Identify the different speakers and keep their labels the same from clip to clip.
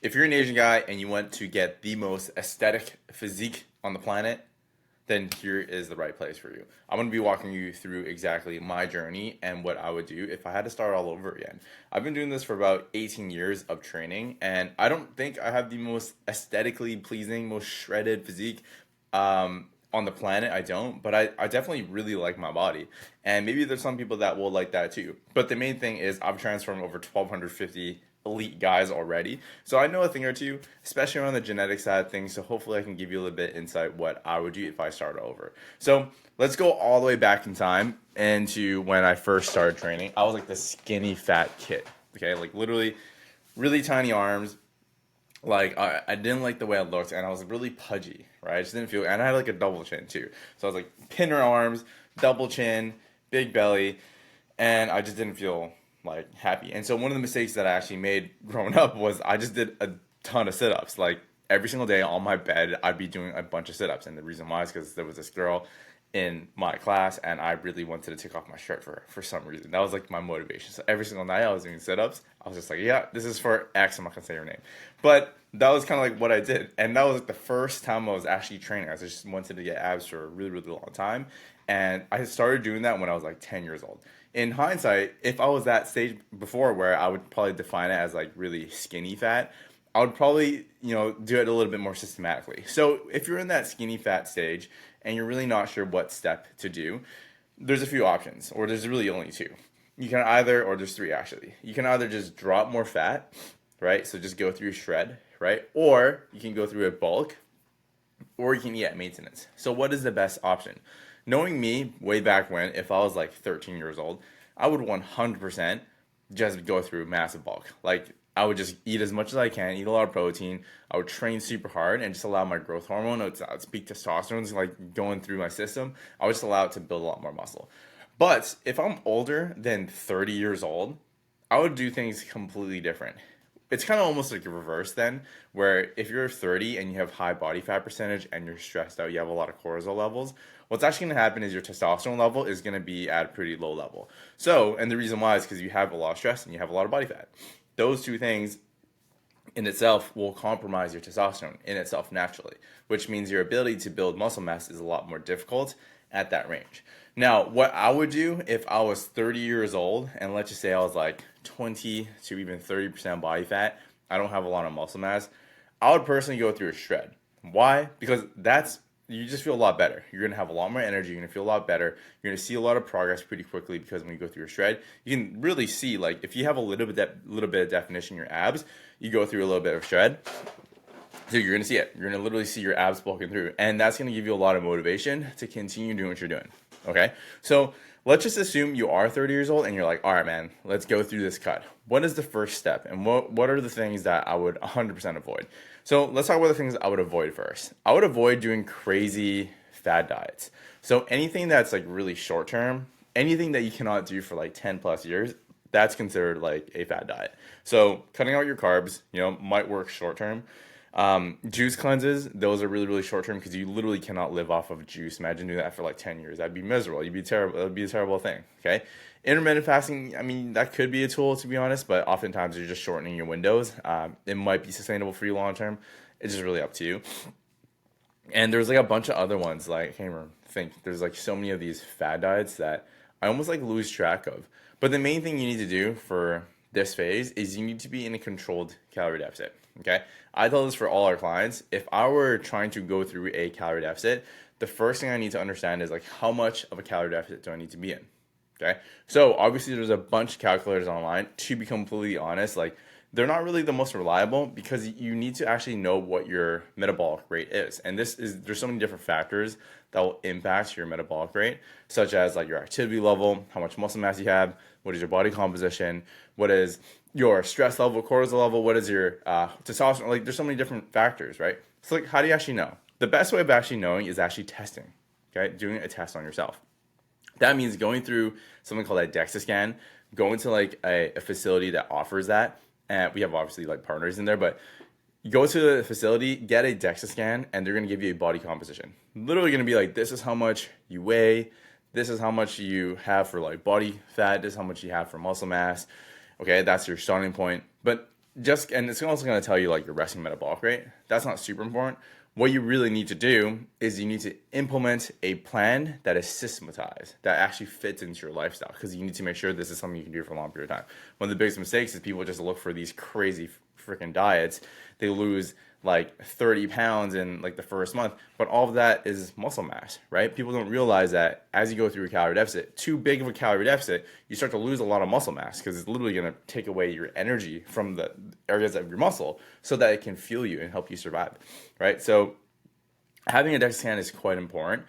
Speaker 1: If you're an Asian guy and you want to get the most aesthetic physique on the planet, then here is the right place for you. I'm going to be walking you through exactly my journey and what I would do if I had to start all over again. I've been doing this for about 18 years of training, and I don't think I have the most aesthetically pleasing, most shredded physique on the planet. I don't, but I definitely really like my body. And maybe there's some people that will like that too. But the main thing is I've transformed over 1,250 elite guys already. So I know a thing or two, especially on the genetic side of things. So hopefully I can give you a little bit of insight what I would do if I started over. So let's go all the way back in time into when I first started training. I was like the skinny fat kid. Okay, like literally really tiny arms. Like I didn't like the way I looked, and I was really pudgy, right? I just didn't feel, and I had like a double chin too. So I was like pinner arms, double chin, big belly, and I just didn't feel like happy. And so one of the mistakes that I actually made growing up was I just did a ton of sit-ups. Like every single day on my bed, I'd be doing a bunch of sit-ups. And the reason why is because there was this girl in my class and I really wanted to take off my shirt for her for some reason. That was like my motivation. So every single night I was doing sit-ups. I was just like, yeah, this is for X. I'm not gonna say her name. But that was kind of like what I did. And that was like the first time I was actually training. I just wanted to get abs for a really, really long time. And I started doing that when I was like 10 years old. In hindsight, if I was that stage before where I would probably define it as like really skinny fat, I would probably, do it a little bit more systematically. So if you're in that skinny fat stage and you're really not sure what step to do, there's a few options, or there's really only two. You can either, or there's three actually. You can either just drop more fat, right? So just go through shred, right? Or you can go through a bulk, or you can eat at maintenance. So what is the best option? Knowing me way back when, if I was like 13 years old, I would 100% just go through massive bulk. Like I would just eat as much as I can, eat a lot of protein. I would train super hard and just allow my growth hormone, its peak testosterone, like going through my system. I would just allow it to build a lot more muscle. But if I'm older than 30 years old, I would do things completely different. It's kind of almost like a reverse then, where if you're 30 and you have high body fat percentage and you're stressed out, you have a lot of cortisol levels, what's actually going to happen is your testosterone level is going to be at a pretty low level. So, and the reason why is because you have a lot of stress and you have a lot of body fat. Those two things in itself will compromise your testosterone in itself naturally, which means your ability to build muscle mass is a lot more difficult at that range. Now, what I would do if I was 30 years old and let's just say I was like 20 to even 30% body fat, I don't have a lot of muscle mass, I would personally go through a shred. Why? Because you just feel a lot better. You're gonna have a lot more energy. You're gonna feel a lot better. You're gonna see a lot of progress pretty quickly because when you go through a shred, you can really see like if you have a little bit of definition in your abs, you go through a little bit of shred. So you're gonna see it. You're gonna literally see your abs bulking through, and that's gonna give you a lot of motivation to continue doing what you're doing. Okay, so let's just assume you are 30 years old and you're like, all right, man, let's go through this cut. What is the first step, and what are the things that I would 100% avoid? So let's talk about the things I would avoid first. I would avoid doing crazy fad diets. So anything that's like really short term, anything that you cannot do for like 10 plus years, that's considered like a fad diet. So cutting out your carbs, might work short term. Juice cleanses, those are really, really short term because you literally cannot live off of juice. Imagine doing that for like 10 years. That'd be miserable. You'd be terrible. That'd be a terrible thing. Okay. Intermittent fasting, I mean, that could be a tool to be honest, but oftentimes you're just shortening your windows. It might be sustainable for you long term. It's just really up to you. And there's like a bunch of other ones. Like, I can't even think. There's like so many of these fad diets that I almost like lose track of. But the main thing you need to do for this phase is you need to be in a controlled calorie deficit. Okay. I tell this for all our clients. If I were trying to go through a calorie deficit, the first thing I need to understand is like how much of a calorie deficit do I need to be in? Okay. So obviously there's a bunch of calculators online. To be completely honest, like they're not really the most reliable because you need to actually know what your metabolic rate is. And there's so many different factors that will impact your metabolic rate, such as like your activity level, how much muscle mass you have, what is your body composition, what is your stress level, cortisol level, what is your testosterone, like there's so many different factors, right? So like how do you actually know? The best way of actually knowing is actually testing, okay? Doing a test on yourself. That means going through something called a DEXA scan, going to like a facility that offers that. And we have obviously like partners in there, but you go to the facility, get a DEXA scan, and they're going to give you a body composition. Literally going to be like, this is how much you weigh. This is how much you have for like body fat. This is how much you have for muscle mass. Okay, that's your starting point. But just, and it's also going to tell you like your resting metabolic rate. That's not super important. What you really need to do is you need to implement a plan that is systematized, that actually fits into your lifestyle, because you need to make sure this is something you can do for a long period of time. One of the biggest mistakes is people just look for these crazy freaking diets. They lose like 30 pounds in like the first month, but all of that is muscle mass, right? People don't realize that as you go through a calorie deficit, too big of a calorie deficit, you start to lose a lot of muscle mass, because it's literally going to take away your energy from the areas of your muscle so that it can fuel you and help you survive, right? So having a DEXA scan is quite important.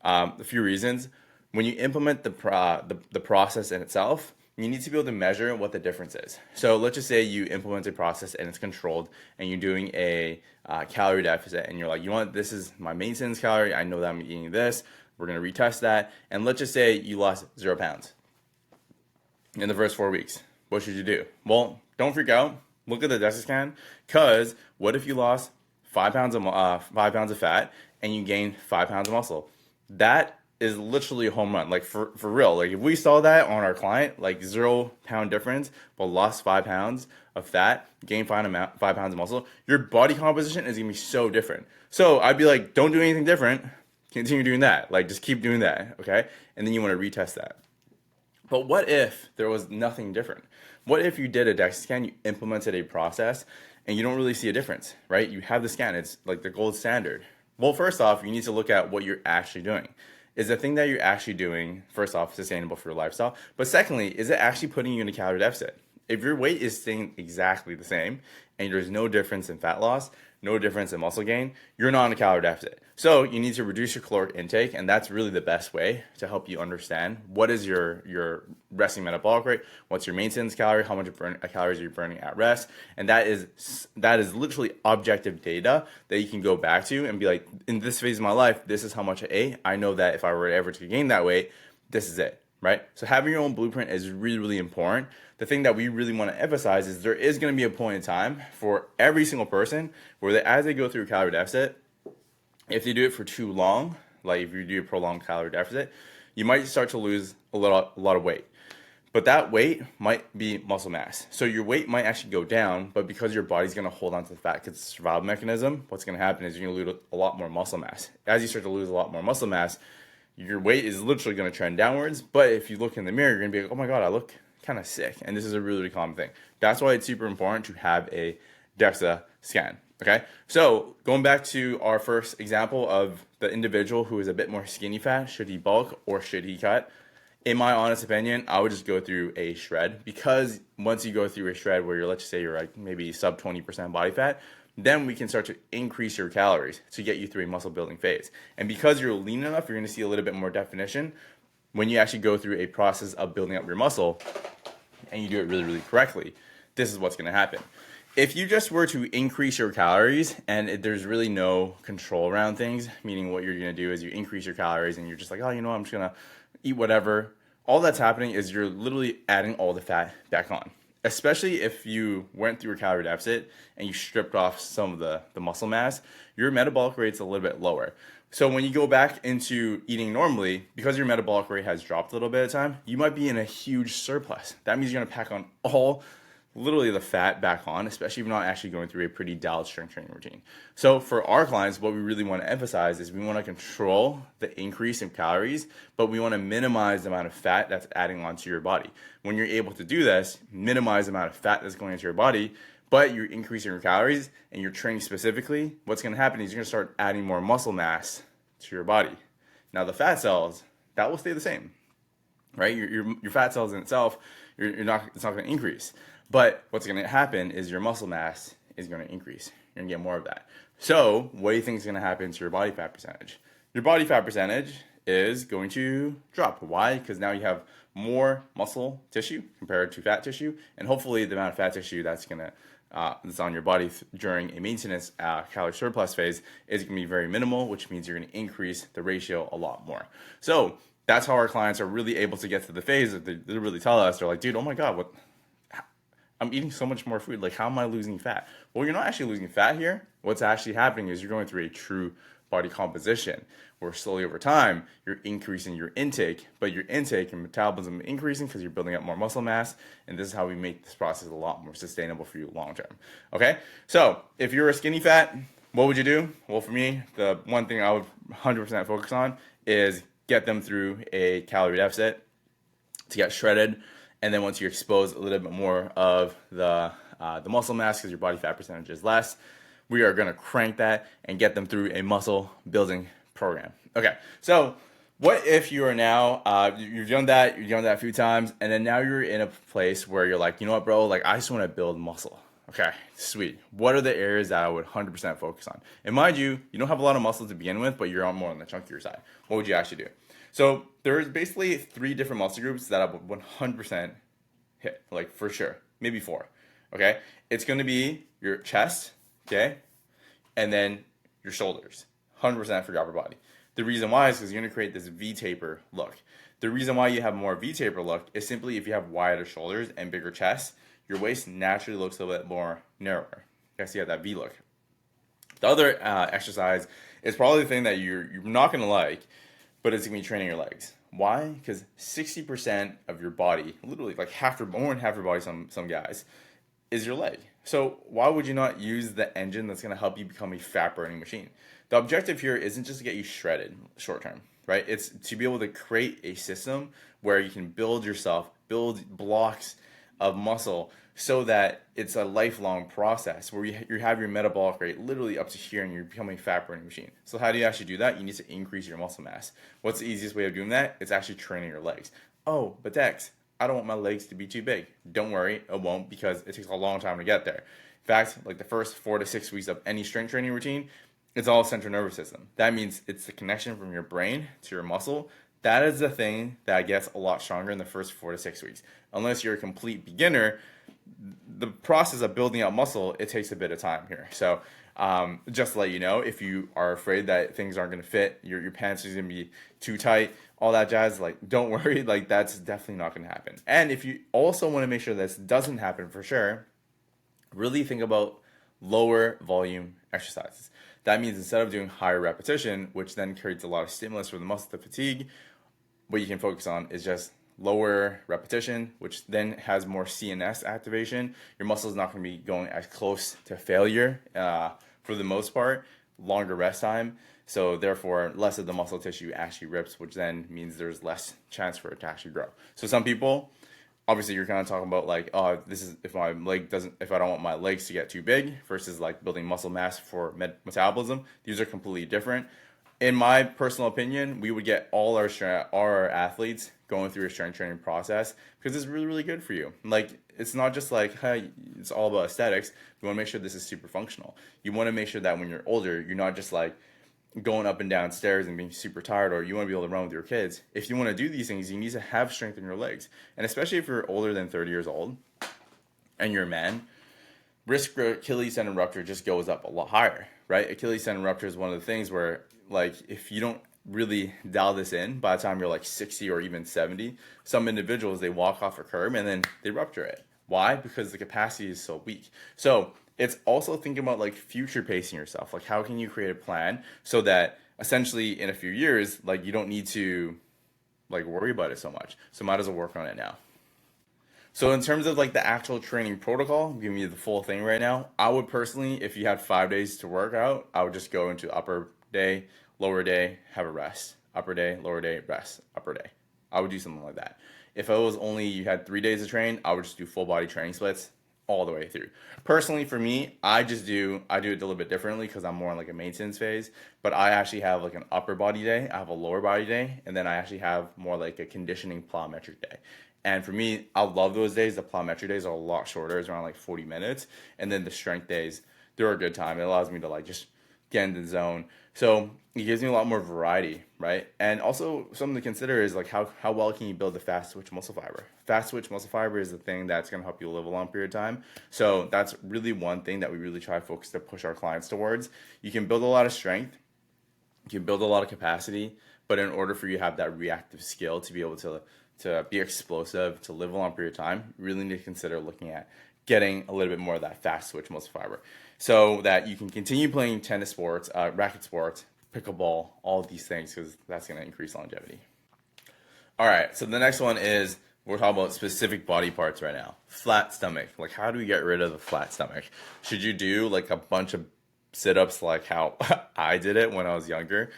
Speaker 1: A few reasons. When you implement the process in itself, you need to be able to measure what the difference is. So let's just say you implement a process and it's controlled, and you're doing a calorie deficit, and you're like, you know what, this is my maintenance calorie. I know that I'm eating this. We're going to retest that. And let's just say you lost 0 pounds in the first 4 weeks. What should you do? Well, don't freak out. Look at the DEXA scan, because what if you lost 5 pounds of fat and you gained 5 pounds of muscle? That is literally a home run. Like for real. Like if we saw that on our client, like 0 pound difference, but lost 5 pounds of fat, gained 5 pounds of muscle, your body composition is gonna be so different. So I'd be like, don't do anything different. Continue doing that. Like just keep doing that, okay? And then you want to retest that. But what if there was nothing different? What if you did a DEXA scan, you implemented a process, and you don't really see a difference, right? You have the scan, it's like the gold standard. Well, first off, you need to look at what you're actually doing. Is the thing that you're actually doing, first off, sustainable for your lifestyle? But secondly, is it actually putting you in a calorie deficit? If your weight is staying exactly the same and there's no difference in fat loss, no difference in muscle gain, you're not in a calorie deficit. So you need to reduce your caloric intake, and that's really the best way to help you understand what is your resting metabolic rate, what's your maintenance calorie, how much calories are you burning at rest, and that is literally objective data that you can go back to and be like, in this phase of my life, this is how much I ate. I know that if I were ever to gain that weight, this is it, right? So having your own blueprint is really, really important. The thing that we really want to emphasize is there is going to be a point in time for every single person where as they go through a calorie deficit, if they do it for too long, like if you do a prolonged calorie deficit, you might start to lose a lot of weight. But that weight might be muscle mass. So your weight might actually go down, but because your body's going to hold on to the fat because it's a survival mechanism, what's going to happen is you're going to lose a lot more muscle mass. As you start to lose a lot more muscle mass, your weight is literally going to trend downwards. But if you look in the mirror, you're going to be like, oh my God, I look kind of sick. And this is a really, really common thing. That's why it's super important to have a DEXA scan. Okay, so going back to our first example of the individual who is a bit more skinny fat, should he bulk or should he cut? In my honest opinion, I would just go through a shred, because once you go through a shred where let's say you're like maybe sub 20% body fat, then we can start to increase your calories to get you through a muscle building phase. And because you're lean enough, you're going to see a little bit more definition when you actually go through a process of building up your muscle and you do it really, really correctly. This is what's going to happen. If you just were to increase your calories and there's really no control around things, meaning what you're going to do is you increase your calories and you're just like, oh, you know, I'm just going to eat whatever. All that's happening is you're literally adding all the fat back on, especially if you went through a calorie deficit and you stripped off some of the muscle mass, your metabolic rate's a little bit lower. So when you go back into eating normally, because your metabolic rate has dropped a little bit of time, you might be in a huge surplus. That means you're going to pack on literally the fat back on, especially if you're not actually going through a pretty dialed strength training routine. So for our clients, what we really want to emphasize is we want to control the increase in calories, but we want to minimize the amount of fat that's adding onto your body. When you're able to do this, minimize the amount of fat that's going into your body, but you're increasing your calories and you're training specifically, what's going to happen is you're going to start adding more muscle mass to your body. Now the fat cells, that will stay the same, right? Your fat cells in itself, it's not going to increase. But what's going to happen is your muscle mass is going to increase. You're going to get more of that. So what do you think is going to happen to your body fat percentage? Your body fat percentage is going to drop. Why? Because now you have more muscle tissue compared to fat tissue, and hopefully the amount of fat tissue that's on your body during a maintenance calorie surplus phase is going to be very minimal, which means you're going to increase the ratio a lot more. So that's how our clients are really able to get to the phase that they really tell us. They're like, dude, oh my God, I'm eating so much more food. Like, how am I losing fat? Well, you're not actually losing fat here. What's actually happening is you're going through a true body composition, where slowly over time, you're increasing your intake, but your intake and metabolism increasing because you're building up more muscle mass. And this is how we make this process a lot more sustainable for you long term. Okay, so if you're a skinny fat, what would you do? Well, for me, the one thing I would 100% focus on is get them through a calorie deficit to get shredded. And then once you expose a little bit more of the muscle mass because your body fat percentage is less, we are going to crank that and get them through a muscle building program. Okay, so what if you are now, you've done that a few times, and then now you're in a place where you're like, you know what, bro, like I just want to build muscle. Okay, sweet. What are the areas that I would 100% focus on? And mind you, you don't have a lot of muscle to begin with, but you're on more on the chunkier side. What would you actually do? So there's basically 3 different muscle groups that I would 100% hit, like for sure, maybe 4. Okay, it's going to be your chest, okay, and then your shoulders, 100% for your upper body. The reason why is because you're going to create this V-taper look. The reason why you have more V-taper look is simply if you have wider shoulders and bigger chest, your waist naturally looks a little bit more narrower. Okay, so you have that V look. The other exercise is probably the thing that you're not going to like, but it's going to be training your legs. Why? Because 60% of your body, literally like more than half your body, some guys, is your leg. So why would you not use the engine that's going to help you become a fat burning machine? The objective here isn't just to get you shredded short term, right? It's to be able to create a system where you can build blocks of muscle so that it's a lifelong process where you have your metabolic rate literally up to here and you're becoming a fat burning machine. So how do you actually do that? You need to increase your muscle mass. What's the easiest way of doing that? It's actually training your legs. Oh, but Dex, I don't want my legs to be too big. Don't worry, it won't, because it takes a long time to get there. In fact, like the first 4 to 6 weeks of any strength training routine, it's all central nervous system. That means it's the connection from your brain to your muscle. That is the thing that gets a lot stronger in the first 4 to 6 weeks. Unless you're a complete beginner, the process of building up muscle, it takes a bit of time here. So just to let you know, if you are afraid that things aren't going to fit, your pants are going to be too tight, all that jazz, like don't worry, like that's definitely not going to happen. And if you also want to make sure this doesn't happen for sure, really think about lower volume exercises. That means instead of doing higher repetition, which then creates a lot of stimulus for the muscle to fatigue, what you can focus on is just lower repetition, which then has more CNS activation. Your muscle is not going to be going as close to failure for the most part, longer rest time. So therefore, less of the muscle tissue actually rips, which then means there's less chance for it to actually grow. So some people, obviously you're kind of talking about like, oh, this is if I don't want my legs to get too big versus like building muscle mass for metabolism. These are completely different. In my personal opinion, we would get all our athletes going through a strength training process because it's really, really good for you. Like, it's not just like, hey, it's all about aesthetics. You want to make sure this is super functional. You want to make sure that when you're older, you're not just like going up and down stairs and being super tired, or you want to be able to run with your kids. If you want to do these things, you need to have strength in your legs. And especially if you're older than 30 years old and you're a man, risk for Achilles tendon rupture just goes up a lot higher, right? Achilles tendon rupture is one of the things where, like, if you don't really dial this in by the time you're like 60 or even 70, some individuals, they walk off a curb and then they rupture it. Why? Because the capacity is so weak. So it's also thinking about like future pacing yourself. Like, how can you create a plan so that essentially in a few years, like, you don't need to like worry about it so much. So might as well work on it now. So in terms of like the actual training protocol, I'm giving you the full thing right now. I would personally, if you had 5 days to work out, I would just go into upper day, lower day, have a rest. Upper day, lower day, rest. Upper day. I would do something like that. If it was only you had 3 days to train, I would just do full body training splits all the way through. Personally, for me, I do it a little bit differently because I'm more in like a maintenance phase. But I actually have like an upper body day, I have a lower body day, and then I actually have more like a conditioning plyometric day. And for me, I love those days. The plyometric days are a lot shorter. It's around like 40 minutes. And then the strength days, they're a good time. It allows me to like just get in the zone. So it gives me a lot more variety, right? And also something to consider is like how well can you build the fast twitch muscle fiber? Fast twitch muscle fiber is the thing that's going to help you live a long period of time. So that's really one thing that we really try to focus to push our clients towards. You can build a lot of strength, you can build a lot of capacity, but in order for you to have that reactive skill to be able to be explosive, to live a long period of time, you really need to consider looking at getting a little bit more of that fast twitch muscle fiber so that you can continue playing tennis sports, racket sports, pickleball, all of these things, because that's going to increase longevity. All right, so the next one is we're talking about specific body parts right now. Flat stomach. Like, how do we get rid of the flat stomach? Should you do like a bunch of sit ups like how I did it when I was younger?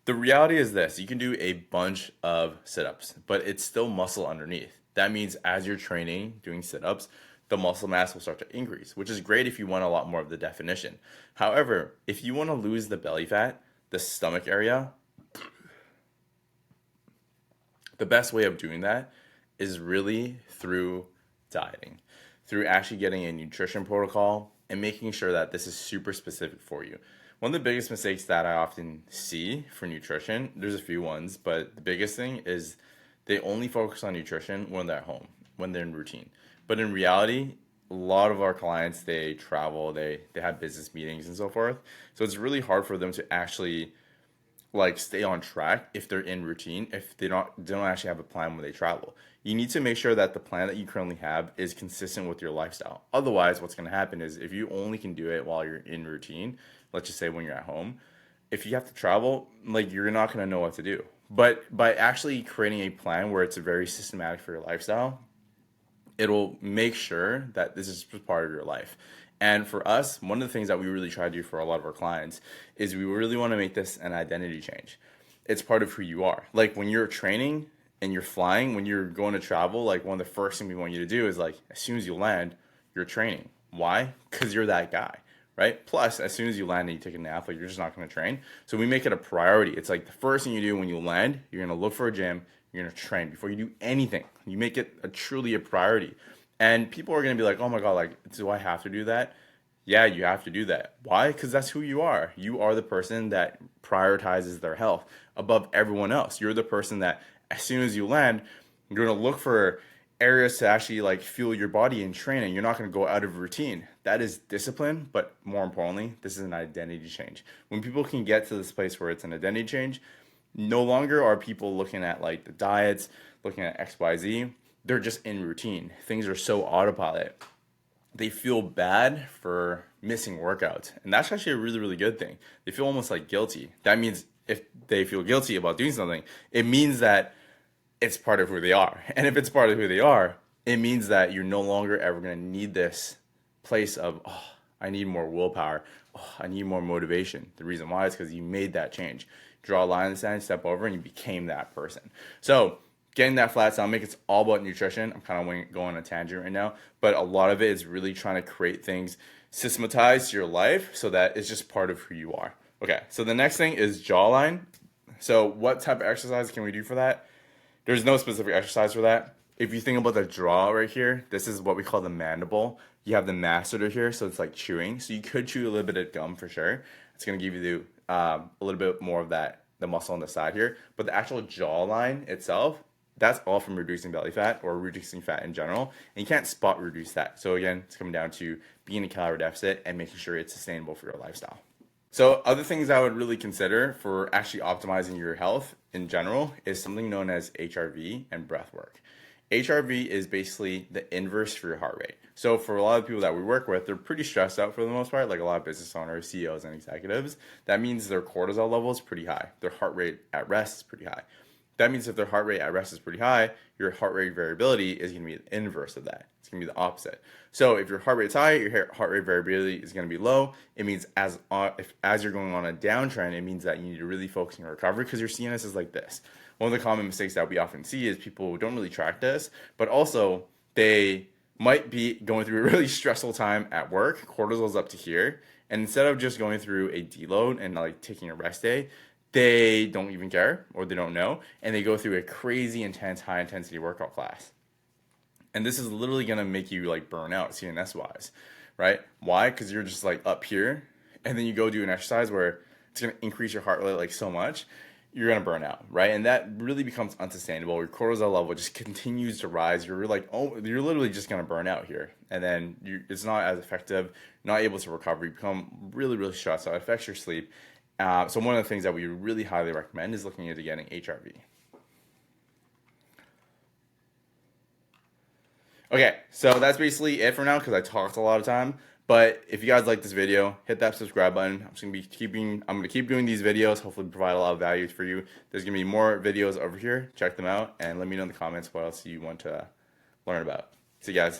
Speaker 1: The reality is this: you can do a bunch of sit ups, but it's still muscle underneath. That means as you're training, doing sit ups, the muscle mass will start to increase, which is great if you want a lot more of the definition. However, if you want to lose the belly fat, the stomach area, the best way of doing that is really through dieting, through actually getting a nutrition protocol and making sure that this is super specific for you. One of the biggest mistakes that I often see for nutrition, there's a few ones, but the biggest thing is they only focus on nutrition when they're at home, when they're in routine. But in reality, a lot of our clients, they travel, they have business meetings and so forth. So it's really hard for them to actually like stay on track if they're in routine, if they don't actually have a plan when they travel. You need to make sure that the plan that you currently have is consistent with your lifestyle. Otherwise, what's going to happen is if you only can do it while you're in routine, let's just say when you're at home, if you have to travel, like you're not going to know what to do. But by actually creating a plan where it's very systematic for your lifestyle, it'll make sure that this is part of your life. And for us, one of the things that we really try to do for a lot of our clients is we really want to make this an identity change. It's part of who you are. Like when you're training and you're flying, when you're going to travel, like one of the first things we want you to do is like as soon as you land, you're training. Why? Because you're that guy, right? Plus, as soon as you land and you take a nap, like you're just not going to train. So we make it a priority. It's like the first thing you do when you land, you're going to look for a gym, you're going to train before you do anything. You make it truly a priority. And people are going to be like, oh my God, like, do I have to do that? Yeah, you have to do that. Why? Because that's who you are. You are the person that prioritizes their health above everyone else. You're the person that as soon as you land, you're going to look for areas to actually like fuel your body in training. You're not going to go out of routine. That is discipline, but more importantly, this is an identity change. When people can get to this place where it's an identity change, no longer are people looking at like the diets, looking at XYZ. They're just in routine. Things are so autopilot. They feel bad for missing workouts. And that's actually a really, really good thing. They feel almost like guilty. That means if they feel guilty about doing something, it means that it's part of who they are. And if it's part of who they are, it means that you're no longer ever going to need this place of, oh, I need more willpower. Oh, I need more motivation. The reason why is because you made that change. Draw a line in the sand, step over, and you became that person. So getting that flat stomach, it's all about nutrition. I'm kind of going on a tangent right now, but a lot of it is really trying to create things systematized to your life so that it's just part of who you are. Okay, so the next thing is jawline. So what type of exercise can we do for that? There's no specific exercise for that. If you think about the jaw right here, this is what we call the mandible. You have the masseter here, so it's like chewing. So you could chew a little bit of gum for sure. It's going to give you a little bit more of that, the muscle on the side here. But the actual jawline itself, that's all from reducing belly fat or reducing fat in general. And you can't spot reduce that. So again, it's coming down to being in a calorie deficit and making sure it's sustainable for your lifestyle. So other things I would really consider for actually optimizing your health in general is something known as HRV and breath work. HRV is basically the inverse for your heart rate. So for a lot of people that we work with, they're pretty stressed out for the most part, like a lot of business owners, CEOs, and executives. That means their cortisol level is pretty high. Their heart rate at rest is pretty high. That means if their heart rate at rest is pretty high, your heart rate variability is going to be the inverse of that. It's going to be the opposite. So if your heart rate's high, your heart rate variability is going to be low. It means as you're going on a downtrend, it means that you need to really focus on your recovery because your CNS is like this. One of the common mistakes that we often see is people don't really track this, but also they might be going through a really stressful time at work. Cortisol's up to here. And instead of just going through a deload and like taking a rest day, they don't even care or they don't know. And they go through a crazy intense, high intensity workout class. And this is literally going to make you like burn out CNS wise, right? Why? Because you're just like up here and then you go do an exercise where it's going to increase your heart rate like so much, you're going to burn out, right? And that really becomes unsustainable. Your cortisol level just continues to rise. You're like, oh, you're literally just going to burn out here. And then it's not as effective, not able to recover. You become really, really stressed out. It affects your sleep. So one of the things that we really highly recommend is looking into getting HRV. Okay, so that's basically it for now because I talked a lot of time. But if you guys like this video, hit that subscribe button. I'm gonna keep doing these videos, hopefully provide a lot of value for you. There's gonna be more videos over here. Check them out and let me know in the comments what else you want to learn about. See you guys.